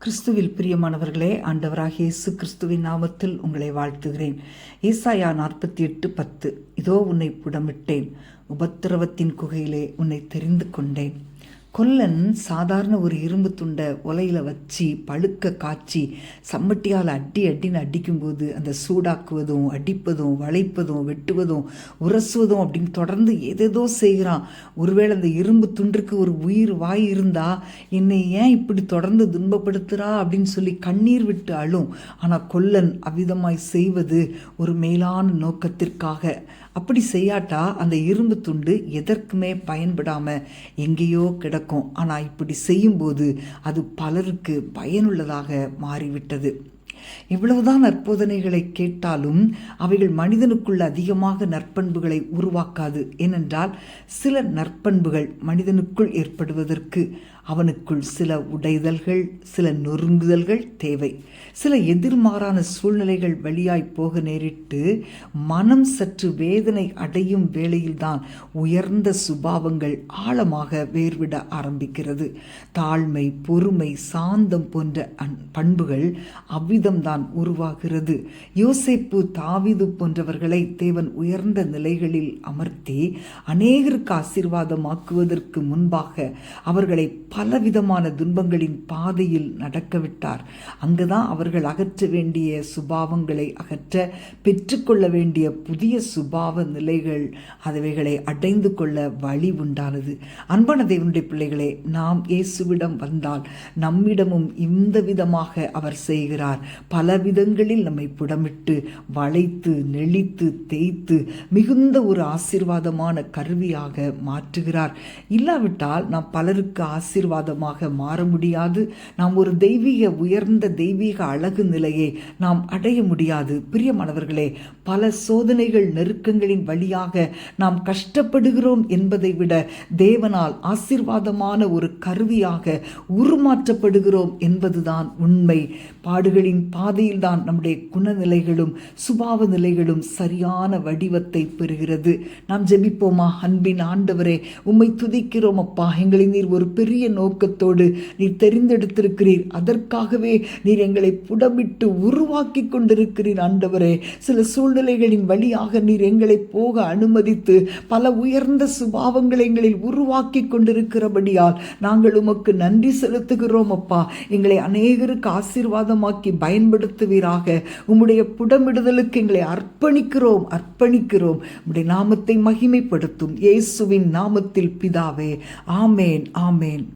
கிறிஸ்துவில் பிரியமானவர்களே, ஆண்டவராகிய இயேசு கிறிஸ்துவின் நாமத்தில் உங்களை வாழ்த்துகிறேன். ஏசாயா 48:10. இதோ உன்னை புடமிட்டேன், உபத்திரவத்தின் குகையிலே உன்னை தெரிந்து கொண்டேன். கொல்லன் சாதாரண ஒரு இரும்பு துண்டை உலையில் வச்சு பழுக்க காய்ச்சி சம்மட்டியால் அடின்னு அடிக்கும்போது அந்த சூடாக்குவதும் அடிப்பதும் வளைப்பதும் வெட்டுவதும் உரசுவதும் அப்படின்னு தொடர்ந்து ஏதேதோ செய்கிறான். ஒருவேளை அந்த இரும்பு துண்டிற்கு ஒரு உயிர் வாய் இருந்தா என்னை ஏன் இப்படி தொடர்ந்து துன்பப்படுத்துகிறா அப்படின்னு சொல்லி கண்ணீர் விட்டு அழும். ஆனால் கொல்லன் அவ்விதமாய் செய்வது ஒரு மேலான நோக்கத்திற்காக. அப்படி செய்யாட்டா அந்த இரும்பு துண்டு எதற்குமே பயன்படாமல் எங்கேயோ கிடக்கும். ஆனால் இப்படி செய்யும்போது அது பலருக்கு பயனுள்ளதாக மாறிவிட்டது. இவ்வளவுதான் நற்போதனைகளை கேட்டாலும் அவைகள் மனிதனுக்குள்ள அதிகமாக நற்பண்புகளை உருவாக்காது. ஏனென்றால் சில நற்பண்புகள் மனிதனுக்குள் ஏற்படுவதற்கு அவனுக்குள் சில உடைதல்கள், சில நொறுங்குதல்கள் தேவை. சில எதிர்மாறான சூழ்நிலைகள் வழியாய் போக நேரிட்டு மனம் சற்று வேதனை அடையும் வேளையில்தான் உயர்ந்த சுபாவங்கள் ஆழமாக வேர்விட ஆரம்பிக்கிறது. தாழ்மை, பொறுமை, சாந்தம் போன்ற பண்புகள் அவ்விதம்தான் உருவாகிறது. யோசேப்பு, தாவீது போன்றவர்களை தேவன் உயர்ந்த நிலைகளில் அமர்த்தி அநேகருக்கு ஆசீர்வாதமாக்குவதற்கு முன்பாக அவர்களை பலவிதமான துன்பங்களின் பாதையில் நடக்கவிட்டார். அங்குதான் அவர்கள் அகற்ற வேண்டிய சுபாவங்களை அகற்ற பெற்றுக்கொள்ள வேண்டிய புதிய சுபாவ நிலைகள் அவைகளை அடைந்து கொள்ள வழி உண்டானது. அன்பான தேவனுடைய பிள்ளைகளே, நாம் இயேசுவிடம் வந்தால் நம்மிடமும் இந்த விதமாக அவர் செய்கிறார். பல விதங்களில் நம்மை புடமிட்டு வளைத்து நெளித்து தேய்த்து மிகுந்த ஒரு ஆசீர்வாதமான கருவியாக மாற்றுகிறார். இல்லாவிட்டால் நாம் பலருக்கு ஆசீர்வாதமாக மாற முடியாது. நாம் ஒரு தெய்வீக உயர்ந்த தெய்வீக அழகு நிலையை நாம் அடைய முடியாது. பிரியமானவர்களே, பல சோதனைகள் நெருக்கங்களின் வழியாக நாம் கஷ்டப்படுகிறோம் என்பதை விட தேவனால் ஆசீர்வாதமான ஒரு கருவியாக உருமாற்றப்படுகிறோம் என்பதுதான் உண்மை. பாடுகளின் பாதையில் தான் நம்முடைய குணநிலைகளும் சுபாவ நிலைகளும் சரியான வடிவத்தை பெறுகிறது. நாம் ஜெபிப்போமா? அன்பின் ஆண்டவரே, உம்மை துதிக்கிறோம் அப்பா. எங்களை நீர் ஒரு பெரிய நோக்கத்தோடு நீர் தெரிந்தெடுத்திருக்கிறீர். அதற்காகவே நீர் எங்களை புடமிட்டு உருவாக்கி கொண்டிருக்கிறீர் ஆண்டவரே. சில சூழ்நிலைகளின் வழியாக நீர் எங்களை போக அனுமதித்து பல உயர்ந்த சுபாவங்களை எங்களில் உருவாக்கி கொண்டிருக்கிறபடியால் நாங்கள் உமக்கு நன்றி செலுத்துகிறோம் அப்பா. எங்களை அநேகருக்கு ஆசீர்வாதமாக்கி பயன்படுத்துவீராக. உம்முடைய புடமிடுதலுக்கு எங்களை அர்ப்பணிக்கிறோம். உம்முடைய நாமத்தை மகிமைப்படுத்தும் இயேசுவின் நாமத்தில் பிதாவே. ஆமேன்.